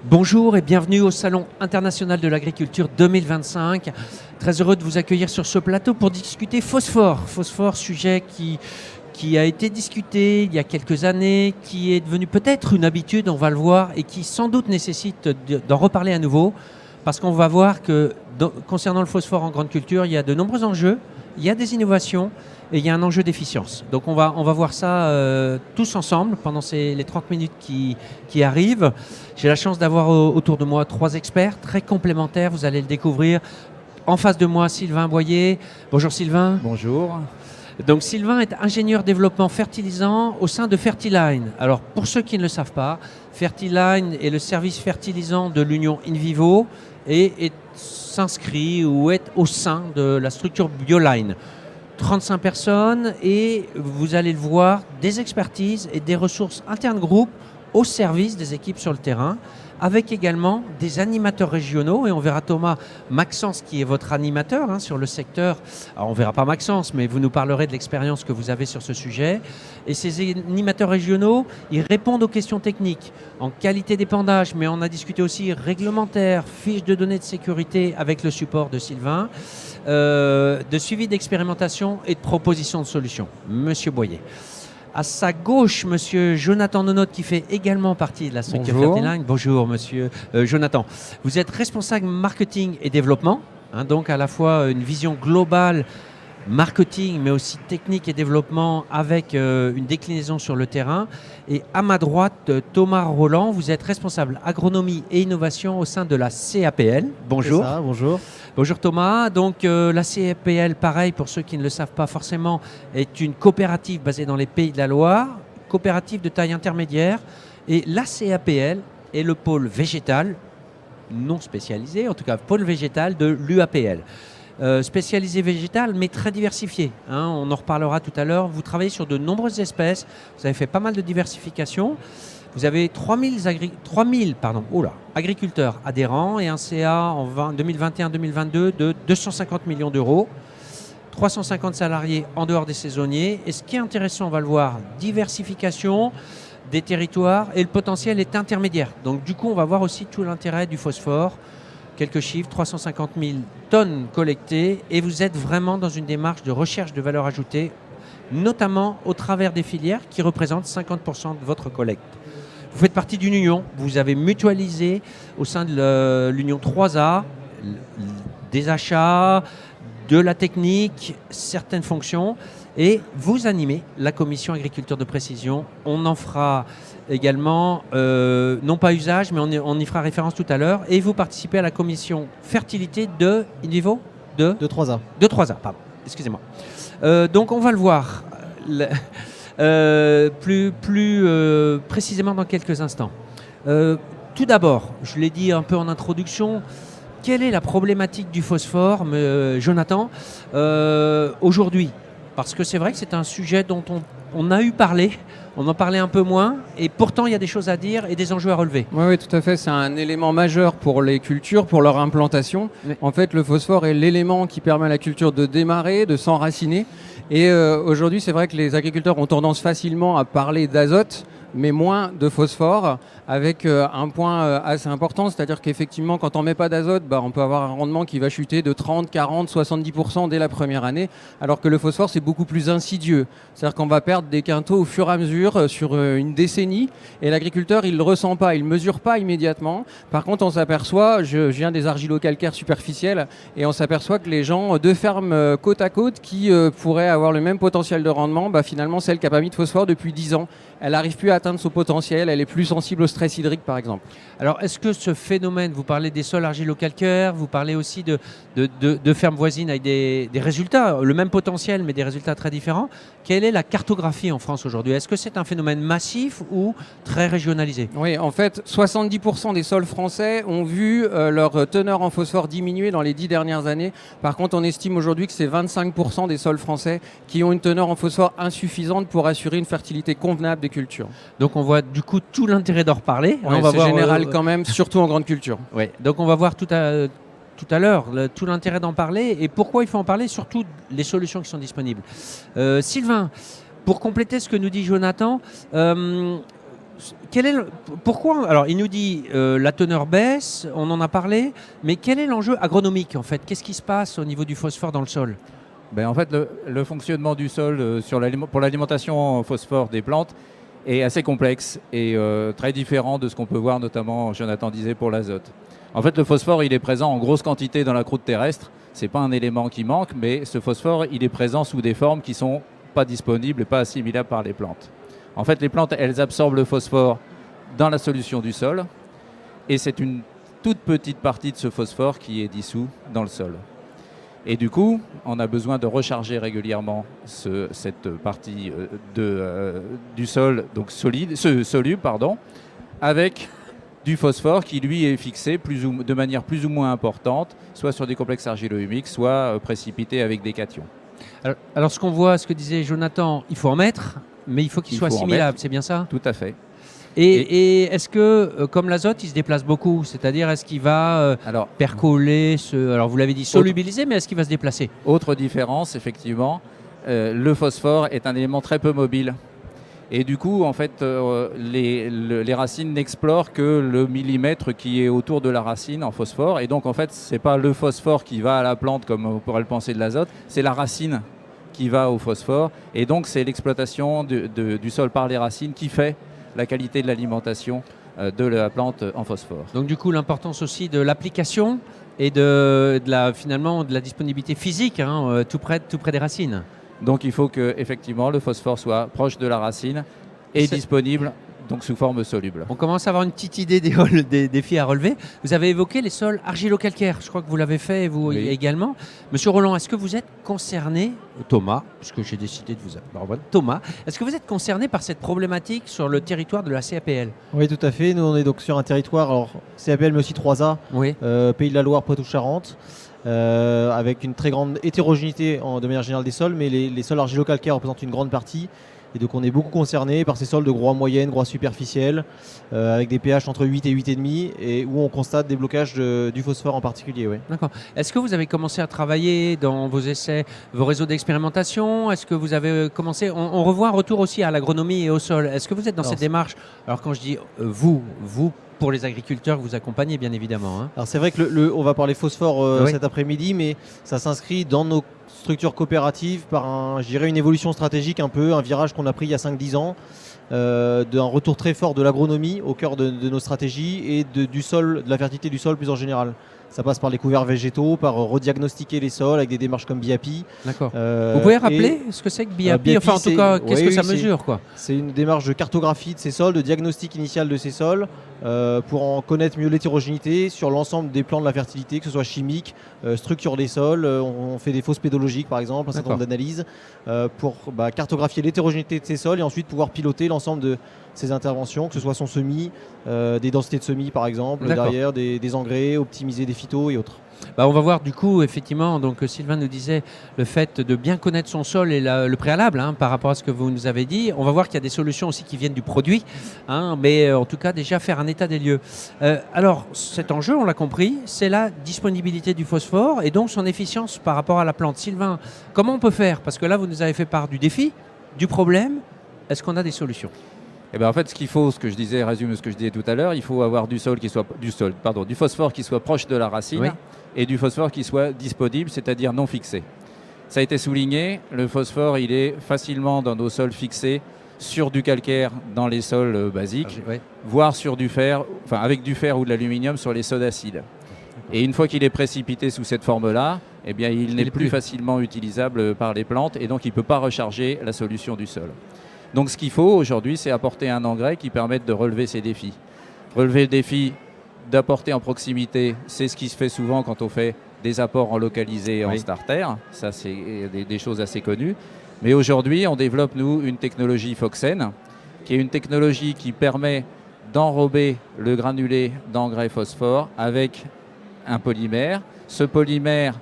Bonjour et bienvenue au Salon international de l'agriculture 2025. Très heureux de vous accueillir sur ce plateau pour discuter phosphore. Phosphore, sujet qui a été discuté il y a quelques années, qui est devenu peut-être une habitude, on va le voir, et qui sans doute nécessite d'en reparler à nouveau, parce qu'on va voir que concernant le phosphore en grande culture, il y a de nombreux enjeux, il y a des innovations et il y a un enjeu d'efficience. Donc on va voir ça tous ensemble pendant les 30 minutes qui arrivent. J'ai la chance d'avoir autour de moi 3 experts très complémentaires, vous allez le découvrir. En face de moi, Sylvain Boyer. Bonjour Sylvain. Bonjour. Donc Sylvain est ingénieur développement fertilisant au sein de Fertiline. Alors pour ceux qui ne le savent pas, Fertiline est le service fertilisant de l'Union InVivo et s'inscrit ou est au sein de la structure Bioline. 35 personnes et vous allez le voir, des expertises et des ressources internes groupes au service des équipes sur le terrain, avec également des animateurs régionaux. Et on verra Thomas Maxence, qui est votre animateur sur le secteur. Alors on ne verra pas Maxence, mais vous nous parlerez de l'expérience que vous avez sur ce sujet. Et ces animateurs régionaux, ils répondent aux questions techniques, en qualité d'épandage, mais on a discuté aussi réglementaire, fiches de données de sécurité avec le support de Sylvain, de suivi d'expérimentation et de proposition de solutions. Monsieur Boyer. À sa gauche, monsieur Jonathan Nonotte, qui fait également partie de la structure Fertiline. Bonjour, monsieur Jonathan. Vous êtes responsable marketing et développement, donc à la fois une vision globale marketing, mais aussi technique et développement avec une déclinaison sur le terrain. Et à ma droite, Thomas Roland, vous êtes responsable agronomie et innovation au sein de la CAPL. Bonjour. C'est ça, bonjour. Bonjour Thomas. Donc la CAPL, pareil pour ceux qui ne le savent pas forcément, est une coopérative basée dans les Pays de la Loire, coopérative de taille intermédiaire. Et la CAPL est le pôle végétal, non spécialisé, en tout cas pôle végétal de l'UAPL. Spécialisé végétal, mais très diversifié. On en reparlera tout à l'heure. Vous travaillez sur de nombreuses espèces. Vous avez fait pas mal de diversification. Vous avez 3000 agriculteurs adhérents et un CA en 2021-2022 de 250 millions d'euros. 350 salariés en dehors des saisonniers. Et ce qui est intéressant, on va le voir, diversification des territoires et le potentiel est intermédiaire. Donc du coup, on va voir aussi tout l'intérêt du phosphore. Quelques chiffres, 350 000 tonnes collectées et vous êtes vraiment dans une démarche de recherche de valeur ajoutée, notamment au travers des filières qui représentent 50% de votre collecte. Vous faites partie d'une union, vous avez mutualisé au sein de l'union 3A des achats, de la technique, certaines fonctions et vous animez la commission agriculture de précision. On en fera également, non pas usage, mais on y fera référence tout à l'heure. Et vous participez à la commission fertilité de InVivo de 3A. De 3A, pardon. Excusez-moi. Donc on va le voir plus précisément dans quelques instants. Tout d'abord, je l'ai dit un peu en introduction, quelle est la problématique du phosphore, Jonathan, aujourd'hui? Parce que c'est vrai que c'est un sujet dont on a eu parlé, on en parlait un peu moins, et pourtant il y a des choses à dire et des enjeux à relever. Oui, tout à fait. C'est un élément majeur pour les cultures, pour leur implantation. Oui. En fait, le phosphore est l'élément qui permet à la culture de démarrer, de s'enraciner. Et aujourd'hui, c'est vrai que les agriculteurs ont tendance facilement à parler d'azote, mais moins de phosphore, avec un point assez important, c'est-à-dire qu'effectivement, quand on ne met pas d'azote, on peut avoir un rendement qui va chuter de 30, 40, 70% dès la première année, alors que le phosphore, c'est beaucoup plus insidieux. C'est-à-dire qu'on va perdre des quintaux au fur et à mesure sur une décennie, et l'agriculteur, il ne le ressent pas, il ne mesure pas immédiatement. Par contre, on s'aperçoit, je viens des argilo-calcaires superficiels, et on s'aperçoit que les gens, 2 fermes côte à côte, qui pourraient avoir le même potentiel de rendement, finalement, celle qui n'a pas mis de phosphore depuis 10 ans, elle n'arrive plus à atteindre son potentiel, elle est plus sensible au stress hydrique par exemple. Alors est-ce que ce phénomène, vous parlez des sols argilo-calcaires, vous parlez aussi de fermes voisines avec des résultats, le même potentiel mais des résultats très différents, quelle est la cartographie en France aujourd'hui? Est-ce que c'est un phénomène massif ou très régionalisé? Oui, en fait 70% des sols français ont vu leur teneur en phosphore diminuer dans les 10 dernières années. Par contre on estime aujourd'hui que c'est 25% des sols français qui ont une teneur en phosphore insuffisante pour assurer une fertilité convenable des cultures. Donc on voit du coup tout l'intérêt d'en reparler. Ouais, on va c'est voir, général quand même, surtout en grande culture. Oui, donc on va voir tout à l'heure tout l'intérêt d'en parler et pourquoi il faut en parler, surtout les solutions qui sont disponibles. Sylvain, pour compléter ce que nous dit Jonathan, pourquoi, alors il nous dit la teneur baisse, on en a parlé, mais quel est l'enjeu agronomique en fait? Qu'est-ce qui se passe au niveau du phosphore dans le sol? En fait, le fonctionnement du sol pour l'alimentation en phosphore des plantes est assez complexe et très différent de ce qu'on peut voir notamment, Jonathan disait, pour l'azote. En fait, le phosphore, il est présent en grosse quantité dans la croûte terrestre. Ce n'est pas un élément qui manque, mais ce phosphore, il est présent sous des formes qui ne sont pas disponibles et pas assimilables par les plantes. En fait, les plantes, elles absorbent le phosphore dans la solution du sol et c'est une toute petite partie de ce phosphore qui est dissous dans le sol. Et du coup, on a besoin de recharger régulièrement cette partie du sol donc soluble, avec du phosphore qui lui est fixé de manière plus ou moins importante, soit sur des complexes argilo-humiques, soit précipité avec des cations. Alors ce qu'on voit, ce que disait Jonathan, il faut en mettre, mais il faut qu'il soit assimilable, c'est bien ça? Tout à fait. Et est-ce que, comme l'azote, il se déplace beaucoup? C'est-à-dire, est-ce qu'il va percoler, alors vous l'avez dit, solubiliser, mais est-ce qu'il va se déplacer? Autre différence, effectivement, le phosphore est un élément très peu mobile. Et du coup, en fait, les racines n'explorent que le millimètre qui est autour de la racine en phosphore. Et donc, en fait, ce n'est pas le phosphore qui va à la plante, comme on pourrait le penser de l'azote, c'est la racine qui va au phosphore. Et donc, c'est l'exploitation du sol par les racines qui fait la qualité de l'alimentation de la plante en phosphore. Donc du coup, l'importance aussi de l'application et finalement de la disponibilité physique, tout près des racines. Donc il faut que effectivement le phosphore soit proche de la racine et disponible donc sous forme soluble. On commence à avoir une petite idée des défis à relever. Vous avez évoqué les sols argilo-calcaires. Je crois que vous l'avez fait, vous également. Monsieur Roland, est-ce que vous êtes concerné, Thomas, puisque j'ai décidé de vous appeler Thomas, est-ce que vous êtes concerné par cette problématique sur le territoire de la CAPL? Oui, tout à fait. Nous, on est donc sur un territoire, alors CAPL, mais aussi 3A, Pays de la Loire, Poitou-Charentes, avec une très grande hétérogénéité de manière générale des sols, mais les sols argilo-calcaires représentent une grande partie. Et donc on est beaucoup concerné par ces sols de groix moyenne, groix superficielle, avec des pH entre 8 et 8,5 et où on constate des blocages du phosphore en particulier. Oui. D'accord. Est-ce que vous avez commencé à travailler dans vos essais, vos réseaux d'expérimentation? Est-ce que vous avez commencé, on revoit un retour aussi à l'agronomie et au sol. Est-ce que vous êtes dans cette démarche? Alors quand je dis vous pour les agriculteurs que vous accompagnez bien évidemment. Alors c'est vrai que on va parler phosphore cet après-midi, mais ça s'inscrit dans nos structure coopérative par une évolution stratégique un peu, un virage qu'on a pris il y a 5-10 ans, d'un retour très fort de l'agronomie au cœur de nos stratégies et du sol, de la fertilité du sol plus en général. Ça passe par les couverts végétaux, par rediagnostiquer les sols avec des démarches comme BIAPI. D'accord. Vous pouvez rappeler ce que c'est que BIAPI? Enfin, en tout cas, qu'est-ce que ça mesure, quoi? C'est une démarche de cartographie de ces sols, de diagnostic initial de ces sols, pour en connaître mieux l'hétérogénéité sur l'ensemble des plans de la fertilité, que ce soit chimique, structure des sols. On fait des fosses pédologiques, par exemple, un certain nombre d'analyses pour cartographier l'hétérogénéité de ces sols et ensuite pouvoir piloter l'ensemble de ces interventions, que ce soit son semis, des densités de semis par exemple, derrière des engrais, optimiser des phytos et autres. On va voir du coup effectivement, donc Sylvain nous disait le fait de bien connaître son sol et le préalable par rapport à ce que vous nous avez dit. On va voir qu'il y a des solutions aussi qui viennent du produit, mais en tout cas déjà faire un état des lieux. Alors cet enjeu, on l'a compris, c'est la disponibilité du phosphore et donc son efficience par rapport à la plante. Sylvain, comment on peut faire? Parce que là vous nous avez fait part du défi, du problème. Est-ce qu'on a des solutions? En fait, ce que je disais, résume ce que je disais tout à l'heure, il faut avoir du phosphore qui soit proche de la racine et du phosphore qui soit disponible, c'est-à-dire non fixé. Ça a été souligné, le phosphore, il est facilement dans nos sols fixés, sur du calcaire dans les sols basiques, voire sur du fer, avec du fer ou de l'aluminium sur les sols acides. Et une fois qu'il est précipité sous cette forme-là, il n'est plus facilement utilisable par les plantes et donc il ne peut pas recharger la solution du sol. Donc ce qu'il faut aujourd'hui, c'est apporter un engrais qui permette de relever ces défis. Relever le défi d'apporter en proximité, c'est ce qui se fait souvent quand on fait des apports en localisé en starter. Ça, c'est des choses assez connues. Mais aujourd'hui, on développe, nous, une technologie Foxen, qui est une technologie qui permet d'enrober le granulé d'engrais phosphore avec un polymère. Ce polymère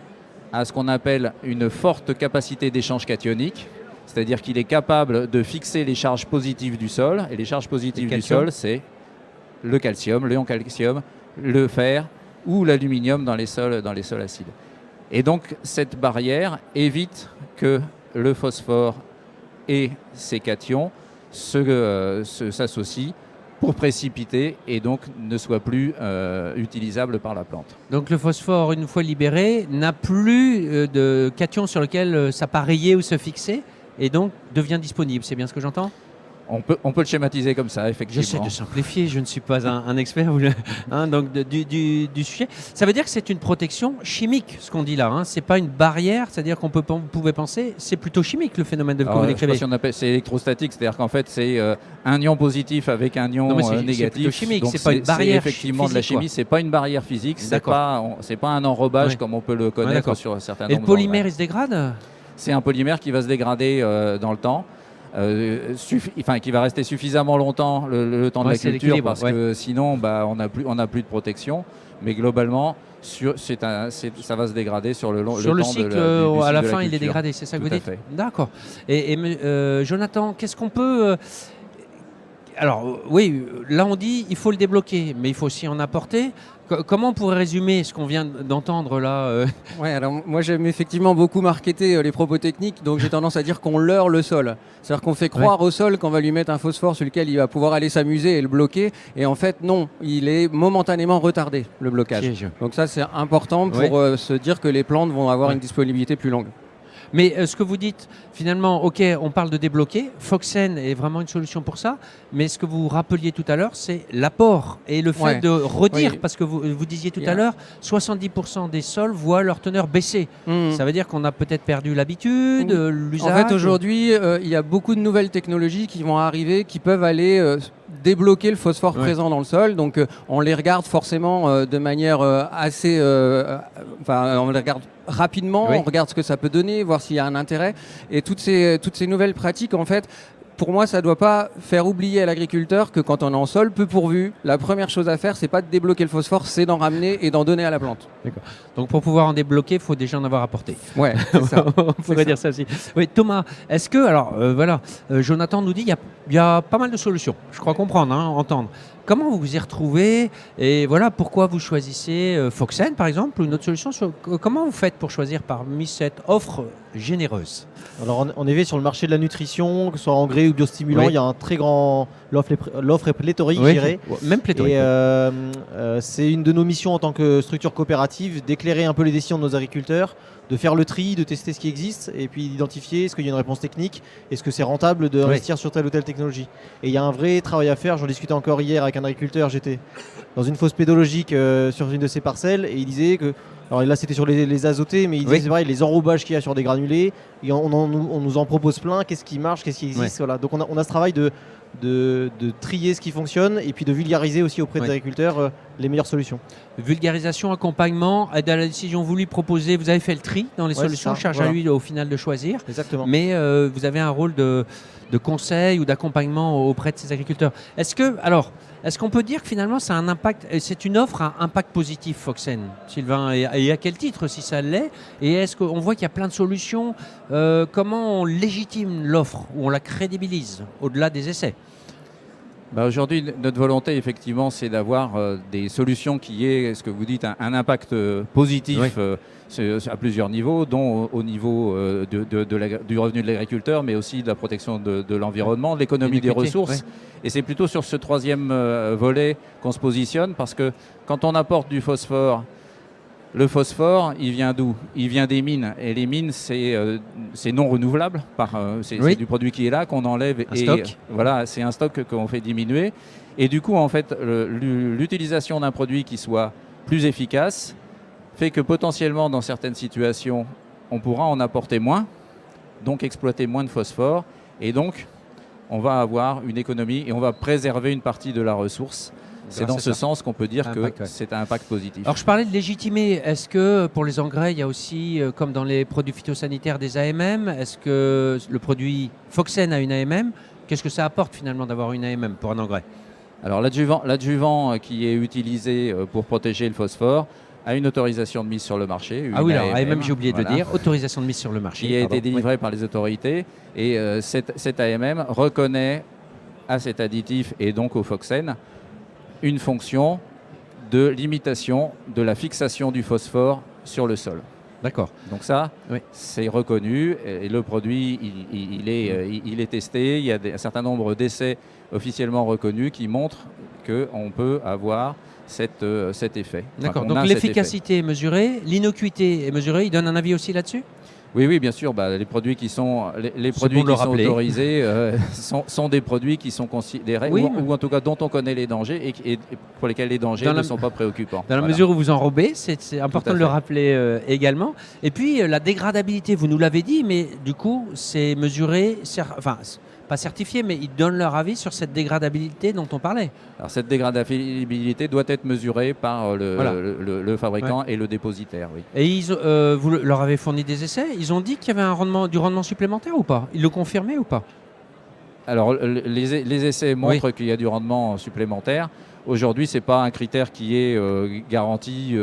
a ce qu'on appelle une forte capacité d'échange cationique. C'est-à-dire qu'il est capable de fixer les charges positives du sol. Et les charges positives du sol, c'est le calcium, le ion calcium, le fer ou l'aluminium dans les sols acides. Et donc, cette barrière évite que le phosphore et ces cations s'associent pour précipiter et donc ne soit plus utilisable par la plante. Donc le phosphore, une fois libéré, n'a plus de cations sur lesquels s'appareiller ou se fixer et donc devient disponible. C'est bien ce que j'entends ? On peut le schématiser comme ça, effectivement. J'essaie de simplifier, je ne suis pas un expert donc du sujet. Ça veut dire que c'est une protection chimique, ce qu'on dit là. Ce n'est pas une barrière, c'est-à-dire qu'on pouvait penser, c'est plutôt chimique le phénomène que vous décrivez. Je sais pas si on appelle, c'est électrostatique, c'est-à-dire qu'en fait c'est un ion positif avec un ion négatif. C'est plutôt chimique, c'est pas une barrière c'est effectivement physique, de la chimie, c'est pas une barrière physique, c'est pas un enrobage comme on peut le connaître sur un certain nombre. Et le polymère, il se dégrade ? C'est un polymère qui va se dégrader dans le temps. Qui va rester suffisamment longtemps le temps de la culture parce que sinon on n'a plus de protection, mais globalement ça va se dégrader sur le long sur le temps cycle, à la fin il est dégradé, c'est ça que vous dites ? D'accord. Et Jonathan, qu'est-ce qu'on peut alors oui, là on dit il faut le débloquer, mais il faut aussi en apporter. Comment on pourrait résumer ce qu'on vient d'entendre là Ouais, alors moi j'aime effectivement beaucoup marketer les propos techniques, donc j'ai tendance à dire qu'on leurre le sol. C'est-à-dire qu'on fait croire au sol qu'on va lui mettre un phosphore sur lequel il va pouvoir aller s'amuser et le bloquer, et en fait non, il est momentanément retardé, le blocage. Donc ça c'est important pour se dire que les plantes vont avoir une disponibilité plus longue. Mais ce que vous dites, finalement, ok, on parle de débloquer. Foxen est vraiment une solution pour ça. Mais ce que vous rappeliez tout à l'heure, c'est l'apport et le fait de redire, parce que vous disiez tout à l'heure, 70% des sols voient leur teneur baisser. Ça veut dire qu'on a peut-être perdu l'habitude, l'usage. En fait, aujourd'hui, il y a beaucoup de nouvelles technologies qui vont arriver, qui peuvent aller débloquer le phosphore présent dans le sol. Donc, on les regarde forcément de manière assez... on les regarde rapidement, on regarde ce que ça peut donner, voir s'il y a un intérêt. Et toutes ces nouvelles pratiques, en fait, pour moi, ça ne doit pas faire oublier à l'agriculteur que quand on est en sol peu pourvu, la première chose à faire, c'est pas de débloquer le phosphore, c'est d'en ramener et d'en donner à la plante. D'accord. Donc pour pouvoir en débloquer, il faut déjà en avoir apporté. Ouais, c'est ça. On pourrait dire ça aussi. Oui, Thomas, est-ce que, alors Jonathan nous dit il y a pas mal de solutions. Je crois comprendre, entendre. Comment vous vous y retrouvez et voilà pourquoi vous choisissez Foxen par exemple ou une autre solution. Comment vous faites pour choisir parmi cette offre généreuse ? Alors en effet, sur le marché de la nutrition, que ce soit engrais ou biostimulant, il y a un très grand... L'offre est pléthorique, je dirais. Même pléthorique. Et c'est une de nos missions en tant que structure coopérative d'éclairer un peu les décisions de nos agriculteurs, de faire le tri, de tester ce qui existe et puis d'identifier est-ce qu'il y a une réponse technique, est-ce que c'est rentable d'investir sur telle ou telle technologie. Et il y a un vrai travail à faire. J'en discutais encore hier avec un agriculteur. J'étais dans une fosse pédologique sur une de ses parcelles et il disait que... Alors là, c'était sur les azotés, mais il disait c'est vrai, les enrobages qu'il y a sur des granulés, et on nous en propose plein. Qu'est-ce qui marche, qu'est-ce qui existe, voilà. Donc on a ce travail de trier ce qui fonctionne et puis de vulgariser aussi auprès des agriculteurs les meilleures solutions. Vulgarisation, accompagnement, aide à la décision. Vous lui proposez, vous avez fait le tri dans les solutions, charge à lui au final de choisir. Exactement. Mais vous avez un rôle de conseil ou d'accompagnement auprès de ces agriculteurs. Est-ce qu'on peut dire que finalement c'est un impact, c'est une offre à impact positif Foxen, Sylvain, et à quel titre si ça l'est? Et est-ce qu'on voit qu'il y a plein de solutions? Comment on légitime l'offre ou on la crédibilise au-delà des essais? Aujourd'hui, notre volonté, effectivement, c'est d'avoir des solutions qui aient, ce que vous dites, un impact positif à plusieurs niveaux, dont au niveau du revenu de l'agriculteur, mais aussi de la protection de l'environnement, de l'économie des ressources. Et c'est plutôt sur ce troisième volet qu'on se positionne, parce que quand on apporte du phosphore, le phosphore, il vient d'où? Il vient des mines. Et les mines, c'est non renouvelable. C'est du produit qui est là, qu'on enlève. Voilà, c'est un stock qu'on fait diminuer. Et du coup, en fait, l'utilisation d'un produit qui soit plus efficace fait que potentiellement, dans certaines situations, on pourra en apporter moins, donc exploiter moins de phosphore. Et donc, on va avoir une économie et on va préserver une partie de la ressource. C'est dans ce sens qu'on peut dire que c'est un impact positif. Alors je parlais de légitimer. Est-ce que pour les engrais, il y a aussi, comme dans les produits phytosanitaires, des AMM? Est-ce que le produit Foxen a une AMM? Qu'est-ce que ça apporte finalement d'avoir une AMM pour un engrais? Alors l'adjuvant qui est utilisé pour protéger le phosphore a une autorisation de mise sur le marché. Ah oui, alors AMM, j'ai oublié de le dire, autorisation de mise sur le marché. Qui a été délivrée par les autorités. Et cette AMM reconnaît à cet additif et donc au Foxen une fonction de limitation de la fixation du phosphore sur le sol. D'accord. Donc ça, Oui. c'est reconnu et le produit, il est testé. Il y a un certain nombre d'essais officiellement reconnus qui montrent qu'on peut avoir cet effet. D'accord. Qu'on a Donc cet l'efficacité est mesurée, l'innocuité est mesurée. Il donne un avis aussi là-dessus? Oui, bien sûr. Les produits qui sont, les C'est produits bon de le qui sont rappeler. autorisés sont des produits qui sont considérés, Oui, ou en tout cas dont on connaît les dangers et pour lesquels les dangers Dans ne la- sont pas préoccupants. Dans la Voilà. mesure où vous enrobez, c'est important à de le fait. rappeler également. Et puis la dégradabilité, vous nous l'avez dit, mais du coup, c'est mesuré, enfin, pas certifié, mais ils donnent leur avis sur cette dégradabilité dont on parlait. Alors cette dégradabilité doit être mesurée par Voilà. le fabricant et le dépositaire. Oui. Et vous leur avez fourni des essais. Ils ont dit qu'il y avait du rendement supplémentaire ou pas? Ils le confirmaient ou pas? Alors les essais montrent qu'il y a du rendement supplémentaire. Aujourd'hui, c'est pas un critère qui est garanti.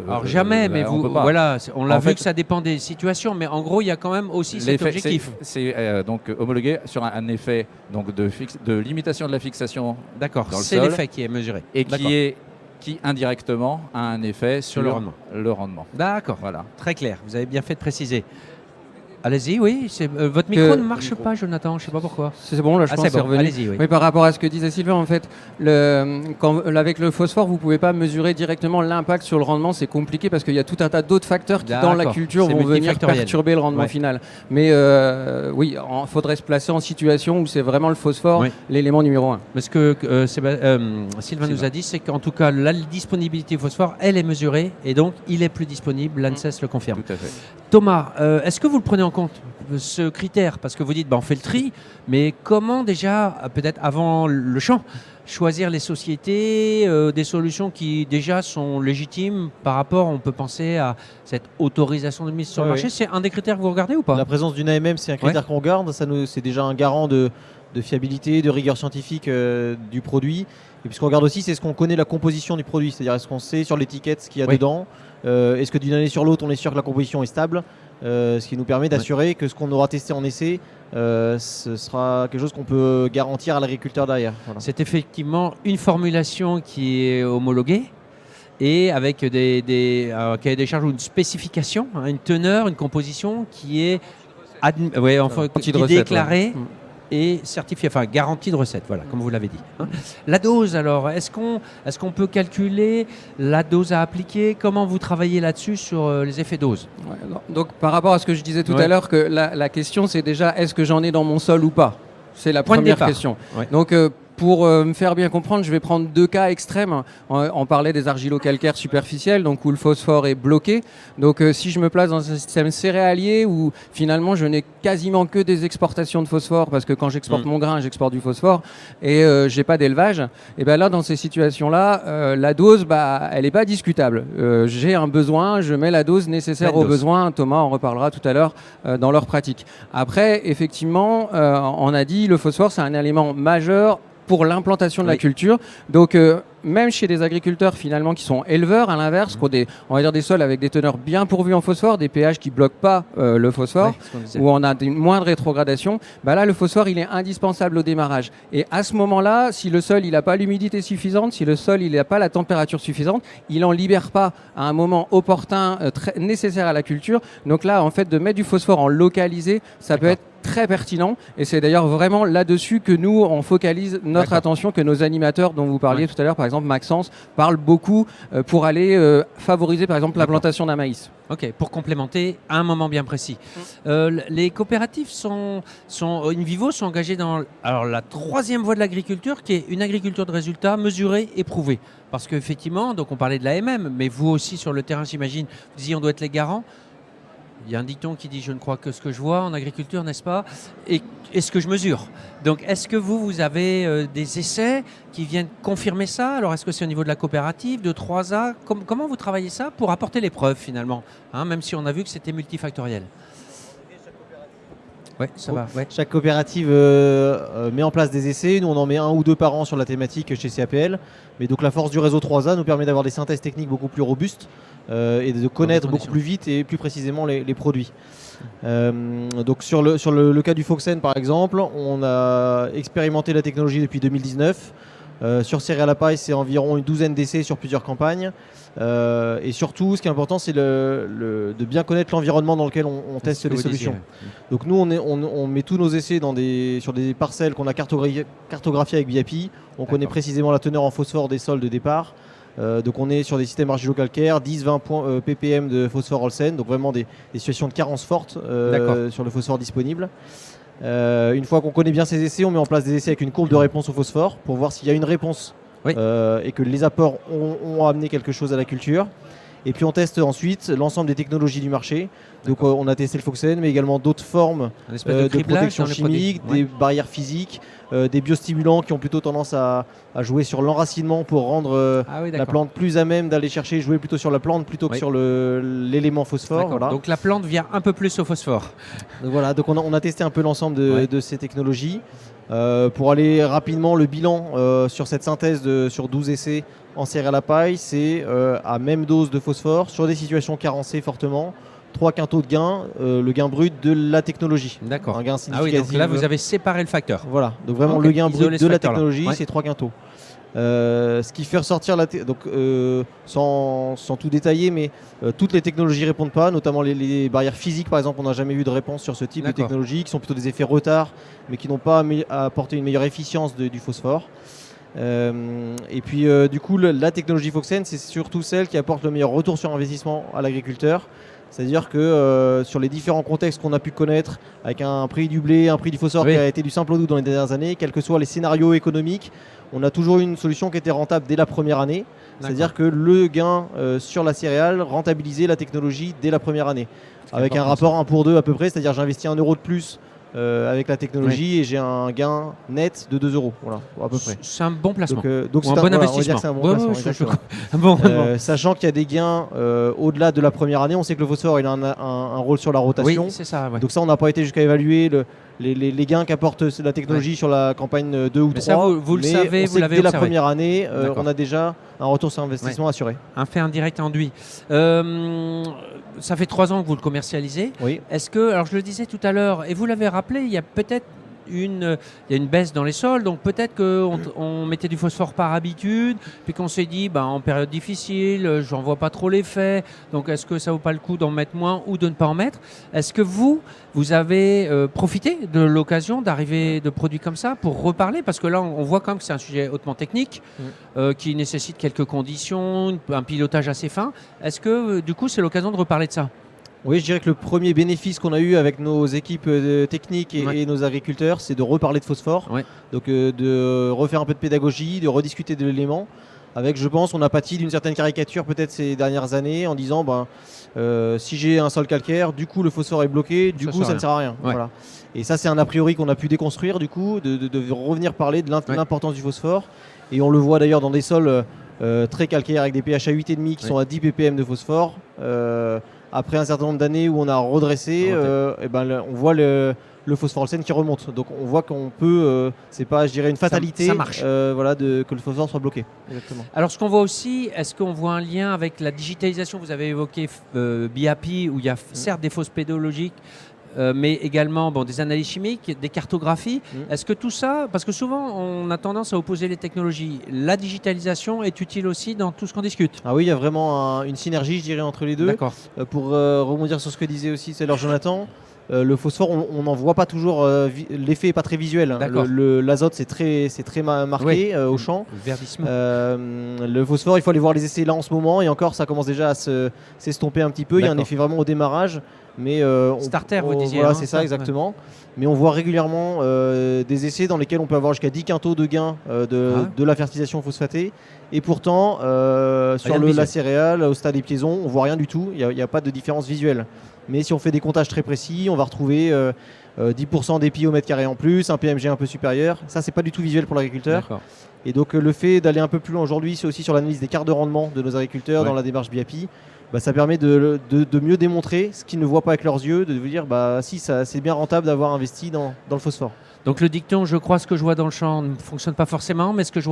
Alors jamais, mais on peut pas. voilà, on l'a En vu fait, que ça dépend des situations, mais en gros, il y a quand même aussi cet l'effet, objectif. c'est donc homologué sur un effet donc de limitation de la fixation D'accord, dans le c'est sol. l'effet qui est mesuré. Et D'accord. qui indirectement a un effet sur le rendement. le rendement. D'accord, Voilà. très clair. Vous avez bien fait de préciser. Allez-y, oui. Votre micro ne marche pas, Jonathan. Je ne sais pas pourquoi. C'est bon, là je pense que c'est revenu. Allez-y, oui. Oui, par rapport à ce que disait Sylvain, en fait, avec le phosphore, vous ne pouvez pas mesurer directement l'impact sur le rendement, c'est compliqué parce qu'il y a tout un tas d'autres facteurs qui, dans la D'accord, culture, c'est vont venir multifactoriel. perturber le rendement Ouais. final. Mais oui, il faudrait se placer en situation où c'est vraiment le phosphore Oui. l'élément numéro 1. Mais ce que Sylvain nous a dit, c'est qu'en tout cas, la disponibilité du phosphore, elle est mesurée et donc il est plus disponible. L'ANSES le confirme. Tout à fait. Thomas, est-ce que vous le prenez en compte, ce critère? Parce que vous dites, on fait le tri, mais comment déjà, peut-être avant le champ, choisir les sociétés, des solutions qui déjà sont légitimes par rapport, on peut penser à cette autorisation de mise sur le Ouais, marché? oui. C'est un des critères que vous regardez ou pas? La présence d'une AMM, c'est un critère qu'on garde. C'est déjà un garant de fiabilité, de rigueur scientifique du produit. Et puis ce qu'on regarde aussi, c'est ce qu'on connaît la composition du produit. C'est-à-dire, est-ce qu'on sait sur l'étiquette ce qu'il y a Oui. dedans? Est-ce que d'une année sur l'autre, on est sûr que la composition est stable? Ce qui nous permet d'assurer que ce qu'on aura testé en essai, ce sera quelque chose qu'on peut garantir à l'agriculteur derrière. Voilà. C'est effectivement une formulation qui est homologuée et avec des cahiers des charges ou une spécification, hein, une teneur, une composition qui est Garantie de qui est recette, déclarée ouais. et certifiée, enfin garantie de recette, voilà, comme vous l'avez dit. Hein. La dose, alors, est-ce qu'on peut calculer la dose à appliquer? Comment vous travaillez là-dessus sur les effets dose? Ouais, non. Donc par rapport à ce que je disais tout Ouais. à l'heure, que la question c'est déjà est-ce que j'en ai dans mon sol ou pas? C'est la Point de première départ. question. Ouais. Donc pour me faire bien comprendre, je vais prendre deux cas extrêmes. On parlait des argilo-calcaires superficiels, donc où le phosphore est bloqué. Donc si je me place dans un système céréalier où finalement je n'ai quasiment que des exportations de phosphore, parce que quand j'exporte mon grain, j'exporte du phosphore, et j'ai pas d'élevage, et ben là dans ces situations-là, la dose, elle n'est pas discutable. J'ai un besoin, je mets la dose nécessaire Pleine au dose. besoin. Thomas en reparlera tout à l'heure dans leur pratique. Après, effectivement, on a dit le phosphore c'est un élément majeur pour l'implantation de la Oui. culture. Donc, même chez des agriculteurs finalement qui sont éleveurs, à l'inverse, qui ont on va dire des sols avec des teneurs bien pourvues en phosphore, des pH qui bloquent pas le phosphore, Ouais, ce qu'on disait. où on a une moindre rétrogradation, là le phosphore il est indispensable au démarrage. Et à ce moment-là, si le sol il n'a pas l'humidité suffisante, si le sol il n'a pas la température suffisante, il en libère pas à un moment opportun nécessaire à la culture. Donc là, en fait, de mettre du phosphore en localisé, ça peut être très pertinent, et c'est d'ailleurs vraiment là-dessus que nous on focalise notre attention, que nos animateurs dont vous parliez tout à l'heure, par exemple Maxence, parlent beaucoup pour aller favoriser par exemple l'implantation d'un maïs. Ok, pour complémenter à un moment bien précis. Les coopératives InVivo sont engagées dans la troisième voie de l'agriculture, qui est une agriculture de résultats mesurée et prouvée. Parce qu'effectivement, donc on parlait de l'AMM, mais vous aussi sur le terrain, j'imagine, vous disiez on doit être les garants. Il y a un dicton qui dit « je ne crois que ce que je vois en agriculture », n'est-ce pas, et ce que je mesure. Donc, est-ce que vous avez des essais qui viennent confirmer ça? Alors, est-ce que c'est au niveau de la coopérative, de 3A? Comment vous travaillez ça pour apporter les preuves, finalement, hein, même si on a vu que c'était multifactoriel? Oui, ça va. Ouais. Chaque coopérative met en place des essais. Nous, on en met 1 ou 2 par an sur la thématique chez CAPL. Mais donc, la force du réseau 3A nous permet d'avoir des synthèses techniques beaucoup plus robustes et de connaître beaucoup plus vite et plus précisément les produits. Donc, sur le cas du Foxen, par exemple, on a expérimenté la technologie depuis 2019. Sur céréales à paille, c'est environ une douzaine d'essais sur plusieurs campagnes. Et surtout, ce qui est important, c'est de bien connaître l'environnement dans lequel on teste les solutions. Donc nous, on met tous nos essais sur des parcelles qu'on a cartographiées avec BIAPI. On connaît précisément la teneur en phosphore des sols de départ. Donc on est sur des systèmes argilo-calcaires, 10-20 ppm de phosphore Olsen, donc vraiment des situations de carence forte sur le phosphore disponible. Une fois qu'on connaît bien ces essais, on met en place des essais avec une courbe de réponse au phosphore pour voir s'il y a une réponse et que les apports ont amené quelque chose à la culture. Et puis on teste ensuite l'ensemble des technologies du marché. Donc on a testé le Foxen, mais également d'autres formes de protection chimique, des barrières physiques, des biostimulants qui ont plutôt tendance à jouer sur l'enracinement pour rendre la plante plus à même d'aller jouer plutôt sur la plante plutôt que sur l'élément phosphore. Voilà. Donc la plante vient un peu plus au phosphore. Donc voilà, donc on a testé un peu l'ensemble de ces technologies. Pour aller rapidement, le bilan sur cette synthèse sur 12 essais en céréales à paille, c'est à même dose de phosphore sur des situations carencées fortement, 3 quintaux de gain, le gain brut de la technologie. D'accord. Un gain significatif. Donc là, vous avez séparé le facteur. Voilà, donc vraiment le gain brut de la technologie, c'est 3 quintaux. Ce qui fait ressortir sans tout détailler, mais toutes les technologies ne répondent pas, notamment les barrières physiques par exemple. On n'a jamais eu de réponse sur ce type de technologie, qui sont plutôt des effets retard, mais qui n'ont pas apporté une meilleure efficience du phosphore. Et puis du coup la technologie Foxen, c'est surtout celle qui apporte le meilleur retour sur investissement à l'agriculteur. C'est-à-dire que sur les différents contextes qu'on a pu connaître, avec un prix du blé, un prix du phosphore qui a été du simple au double dans les dernières années, quels que soient les scénarios économiques, on a toujours eu une solution qui était rentable dès la première année. C'est-à-dire que le gain sur la céréale rentabilisait la technologie dès la première année. Avec un rapport 1 pour 2 à peu près, c'est-à-dire j'investis 1 euro de plus avec la technologie et j'ai un gain net de 2 euros, voilà, à peu près. C'est un bon placement. Donc c'est un bon investissement. C'est un bon placement, sachant qu'il y a des gains au-delà de la première année. On sait que le phosphore il a un rôle sur la rotation. Oui, c'est ça. Donc ça, on n'a pas été jusqu'à évaluer les gains qu'apporte la technologie sur la campagne 2 ou 3. Ça, vous le savez, vous l'avez observé. Dès la première année, on a déjà un retour sur investissement assuré. Un fait indirect induit. Ça fait 3 ans que vous le commercialisez. Oui. Est-ce que, alors je le disais tout à l'heure, et vous l'avez rappelé, il y a peut-être une baisse dans les sols, donc peut-être qu'on mettait du phosphore par habitude, puis qu'on s'est dit, en période difficile, j'en vois pas trop l'effet, donc est-ce que ça vaut pas le coup d'en mettre moins ou de ne pas en mettre? Est-ce que vous avez profité de l'occasion d'arriver de produits comme ça pour reparler? Parce que là, on voit quand même que c'est un sujet hautement technique, qui nécessite quelques conditions, un pilotage assez fin. Est-ce que, du coup, c'est l'occasion de reparler de ça? Oui, je dirais que le premier bénéfice qu'on a eu avec nos équipes techniques et nos agriculteurs, c'est de reparler de phosphore. Donc de refaire un peu de pédagogie, de rediscuter de l'élément. Avec, je pense, on a pâti d'une certaine caricature peut-être ces dernières années en disant si j'ai un sol calcaire, du coup le phosphore est bloqué, du coup ça ne sert à rien. Voilà. Et ça, c'est un a priori qu'on a pu déconstruire, du coup, de revenir parler de l'importance du phosphore. Et on le voit d'ailleurs dans des sols très calcaires avec des pH à 8,5 qui sont à 10 ppm de phosphore. Après un certain nombre d'années où on a redressé, on voit le phosphore Olsen qui remonte. Donc on voit qu'on peut, c'est pas, je dirais, une fatalité ça marche. que le phosphore soit bloqué. Exactement. Alors ce qu'on voit aussi, est-ce qu'on voit un lien avec la digitalisation? Vous avez évoqué BIAPI, où il y a certes des fausses pédologiques, mais également des analyses chimiques, des cartographies. Est-ce que tout ça, parce que souvent on a tendance à opposer les technologies, la digitalisation est utile aussi dans tout ce qu'on discute? Ah oui, il y a vraiment une synergie, je dirais, entre les deux. D'accord. Pour rebondir sur ce que disait aussi c'est Jonathan, le phosphore, on n'en voit pas toujours, l'effet n'est pas très visuel. L'azote, c'est très marqué au champ. Verdissement. Le phosphore, il faut aller voir les essais là en ce moment, et encore, ça commence déjà à s'estomper un petit peu. Il y a un effet vraiment au démarrage. Mais starter, vous disiez. Voilà, c'est ça, exactement. Mais on voit régulièrement des essais dans lesquels on peut avoir jusqu'à 10 quintaux de gain de la fertilisation phosphatée. Et pourtant, sur la céréale, au stade des piaisons, on voit rien du tout. Il n'y a pas de différence visuelle. Mais si on fait des comptages très précis, on va retrouver 10% d'épi au mètre carré en plus, un PMG un peu supérieur. Ça, c'est pas du tout visuel pour l'agriculteur. Et donc, le fait d'aller un peu plus loin aujourd'hui, c'est aussi sur l'analyse des cartes de rendement de nos agriculteurs dans la démarche BIAPI. Ça permet de mieux démontrer ce qu'ils ne voient pas avec leurs yeux, de vous dire si c'est bien rentable d'avoir investi dans le phosphore. Donc le dicton, je crois ce que je vois dans le champ ne fonctionne pas forcément, mais ce que je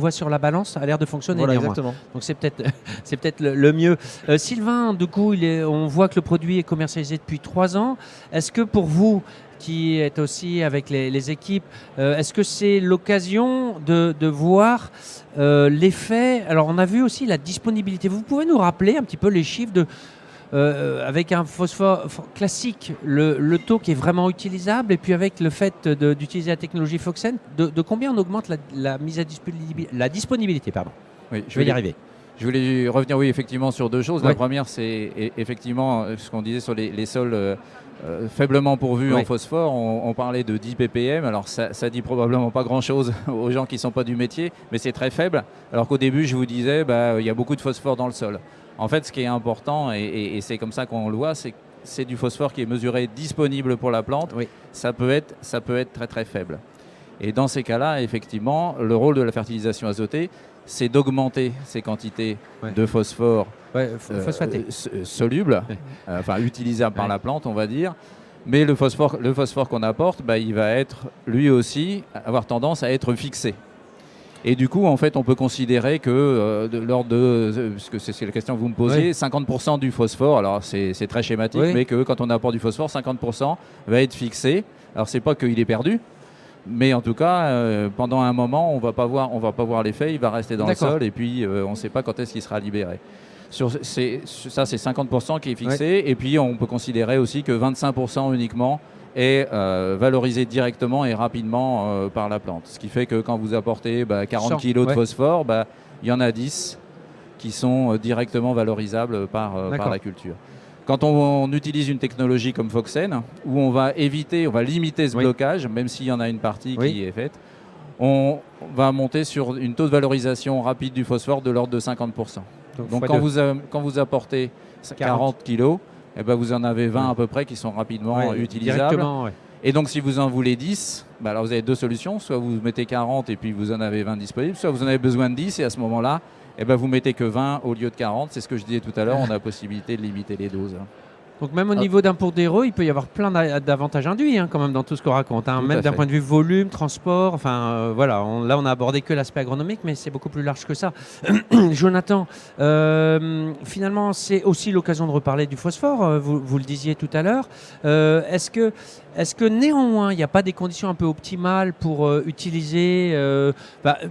vois sur la balance a l'air de fonctionner. Voilà, exactement. Donc c'est peut-être le mieux. Sylvain, du coup, on voit que le produit est commercialisé depuis 3 ans. Est-ce que pour vous, qui est aussi avec les équipes. Est-ce que c'est l'occasion de voir l'effet? Alors, on a vu aussi la disponibilité. Vous pouvez nous rappeler un petit peu les chiffres avec un phosphore classique, le taux qui est vraiment utilisable, et puis avec le fait d'utiliser la technologie Foxen, de combien on augmente la mise à disponibilité, pardon. Oui, Je vais y arriver. Je voulais revenir, oui, effectivement, sur deux choses. Ouais. La première, c'est effectivement ce qu'on disait sur les sols faiblement pourvus Oui. en phosphore. On parlait de 10 ppm. Alors, ça dit probablement pas grand-chose aux gens qui ne sont pas du métier, mais c'est très faible. Alors qu'au début, je vous disais, il y a beaucoup de phosphore dans le sol. En fait, ce qui est important, et c'est comme ça qu'on le voit, c'est du phosphore qui est mesuré disponible pour la plante. Oui. Ça peut être très, très faible. Et dans ces cas-là, effectivement, le rôle de la fertilisation azotée, c'est d'augmenter ces quantités de phosphore Phosphaté. solubles, enfin utilisables par la plante, on va dire. Mais le phosphore qu'on apporte, il va être, lui aussi, avoir tendance à être fixé. Et du coup, en fait, on peut considérer que lors de, parce que c'est la question que vous me posiez, 50% du phosphore, alors c'est très schématique, mais que quand on apporte du phosphore, 50% va être fixé. Alors, c'est pas qu'il est perdu, mais en tout cas, pendant un moment, on va pas voir l'effet, il va rester dans le sol, et puis on ne sait pas quand est-ce qu'il sera libéré. Ça, c'est 50% qui est fixé, et puis on peut considérer aussi que 25% uniquement est valorisé directement et rapidement par la plante. Ce qui fait que quand vous apportez 40 kg de phosphore, il y en a 10 qui sont directement valorisables par la culture. Quand on utilise une technologie comme Foxen, où on va limiter ce blocage, même s'il y en a une partie qui est faite, on va monter sur une taux de valorisation rapide du phosphore de l'ordre de 50%. Donc quand vous apportez 40 kg, vous en avez 20 à peu près qui sont rapidement utilisables. Et donc si vous en voulez 10, alors vous avez deux solutions. Soit vous mettez 40 et puis vous en avez 20 disponibles, soit vous en avez besoin de 10 et à ce moment-là, vous mettez que 20 au lieu de 40. C'est ce que je disais tout à l'heure, on a la possibilité de limiter les doses. Donc même au niveau d'un pour d'héros, il peut y avoir plein d'avantages induits quand même dans tout ce qu'on raconte. Même d'un point de vue volume, transport, voilà. Là, on a abordé que l'aspect agronomique, mais c'est beaucoup plus large que ça. Jonathan, finalement, c'est aussi l'occasion de reparler du phosphore. Vous le disiez tout à l'heure. Est-ce que néanmoins, il n'y a pas des conditions un peu optimales pour utiliser,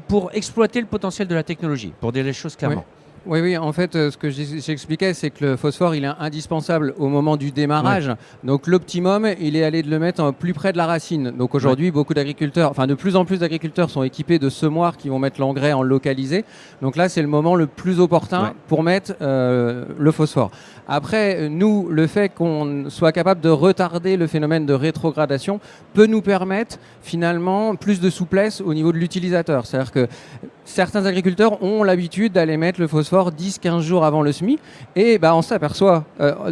pour exploiter le potentiel de la technologie, pour dire les choses clairement? Oui, en fait, ce que j'expliquais, c'est que le phosphore, il est indispensable au moment du démarrage. Donc l'optimum, il est allé de le mettre plus près de la racine. Donc aujourd'hui, beaucoup d'agriculteurs, de plus en plus d'agriculteurs sont équipés de semoirs qui vont mettre l'engrais en localisé. Donc là, c'est le moment le plus opportun pour mettre le phosphore. Après, nous, le fait qu'on soit capable de retarder le phénomène de rétrogradation peut nous permettre finalement plus de souplesse au niveau de l'utilisateur. C'est-à-dire que certains agriculteurs ont l'habitude d'aller mettre le phosphore 10-15 jours avant le semis et on s'aperçoit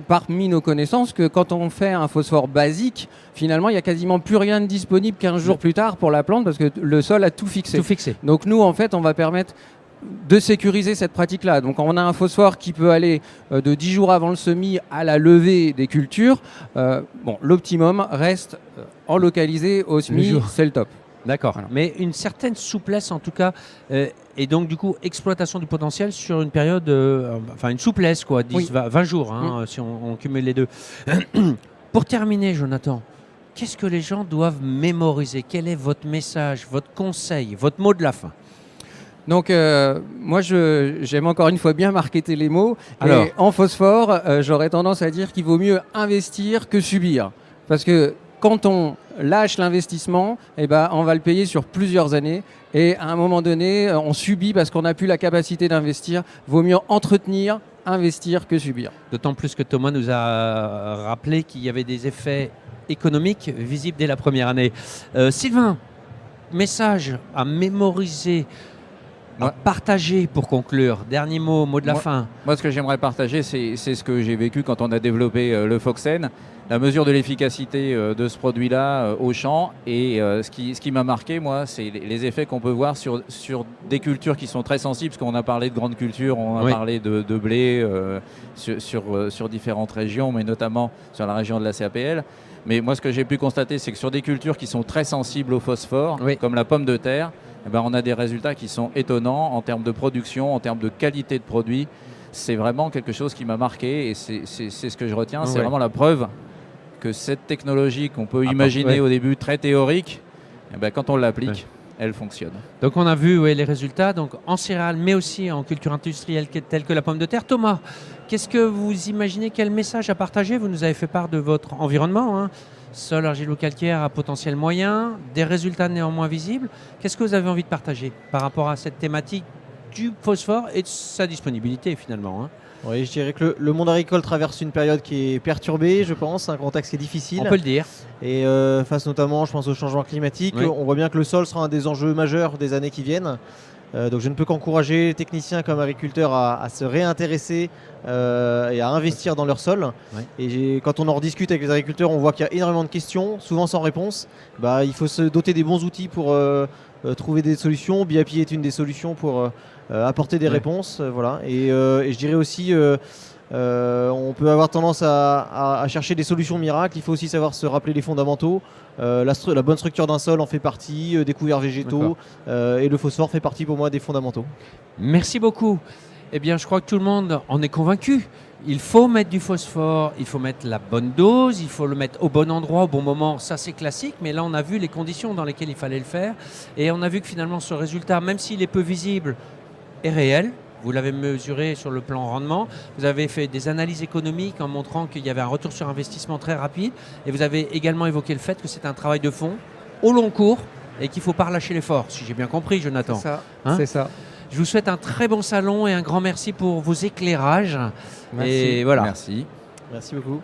parmi nos connaissances que quand on fait un phosphore basique, finalement il n'y a quasiment plus rien de disponible 15 jours plus tard pour la plante parce que le sol a tout fixé. Donc nous en fait on va permettre de sécuriser cette pratique-là. Donc on a un phosphore qui peut aller de 10 jours avant le semis à la levée des cultures. L'optimum reste en localisé au semis, c'est le top. D'accord, mais une certaine souplesse en tout cas, et donc du coup exploitation du potentiel sur une période, une souplesse 20 jours si on cumule les deux. Pour terminer, Jonathan, qu'est-ce que les gens doivent mémoriser? Quel est votre message, votre conseil, votre mot de la fin? Donc moi j'aime encore une fois bien marketer les mots. Alors, et en phosphore, j'aurais tendance à dire qu'il vaut mieux investir que subir. Parce que quand on lâche l'investissement, on va le payer sur plusieurs années. Et à un moment donné, on subit parce qu'on n'a plus la capacité d'investir. Vaut mieux entretenir, investir que subir. D'autant plus que Thomas nous a rappelé qu'il y avait des effets économiques visibles dès la première année. Sylvain, message à mémoriser, à partager pour conclure. Dernier mot de la fin. Moi, ce que j'aimerais partager, c'est ce que j'ai vécu quand on a développé le Foxen. La mesure de l'efficacité de ce produit-là au champ. Et ce qui m'a marqué, moi, c'est les effets qu'on peut voir sur des cultures qui sont très sensibles, parce qu'on a parlé de grandes cultures, on a parlé de blé sur différentes régions, mais notamment sur la région de la CAPL. Mais moi, ce que j'ai pu constater, c'est que sur des cultures qui sont très sensibles au phosphore, comme la pomme de terre, on a des résultats qui sont étonnants en termes de production, en termes de qualité de produit. C'est vraiment quelque chose qui m'a marqué et c'est ce que je retiens. C'est vraiment la preuve que cette technologie qu'on peut imaginer au début très théorique, eh ben, quand on l'applique, elle fonctionne. Donc on a vu les résultats donc en céréales, mais aussi en culture industrielle telle que la pomme de terre. Thomas, qu'est-ce que vous imaginez, quel message à partager? Vous nous avez fait part de votre environnement, hein. Sol argilo-calcaire à potentiel moyen, des résultats néanmoins visibles. Qu'est-ce que vous avez envie de partager par rapport à cette thématique du phosphore et de sa disponibilité finalement, hein? Oui, je dirais que le monde agricole traverse une période qui est perturbée, je pense, un contexte qui est difficile. On peut le dire. Et face notamment, je pense au changement climatique, on voit bien que le sol sera un des enjeux majeurs des années qui viennent. Donc je ne peux qu'encourager les techniciens comme agriculteurs à se réintéresser et à investir dans leur sol. Et quand on en rediscute avec les agriculteurs, on voit qu'il y a énormément de questions, souvent sans réponse. Il faut se doter des bons outils pour trouver des solutions. BIAPI est une des solutions pour apporter des réponses. Voilà. Et je dirais aussi, on peut avoir tendance à chercher des solutions miracles. Il faut aussi savoir se rappeler les fondamentaux. La bonne structure d'un sol en fait partie, des couverts végétaux, et le phosphore fait partie pour moi des fondamentaux. Merci beaucoup. Eh bien, je crois que tout le monde en est convaincu. Il faut mettre du phosphore, il faut mettre la bonne dose, il faut le mettre au bon endroit, au bon moment. Ça, c'est classique, mais là, on a vu les conditions dans lesquelles il fallait le faire. Et on a vu que finalement, ce résultat, même s'il est peu visible, est réel. Vous l'avez mesuré sur le plan rendement. Vous avez fait des analyses économiques en montrant qu'il y avait un retour sur investissement très rapide. Et vous avez également évoqué le fait que c'est un travail de fond au long cours et qu'il ne faut pas relâcher l'effort. Si j'ai bien compris, Jonathan. C'est ça. Hein? C'est ça. Je vous souhaite un très bon salon et un grand merci pour vos éclairages. Merci. Et voilà. Merci. Merci beaucoup.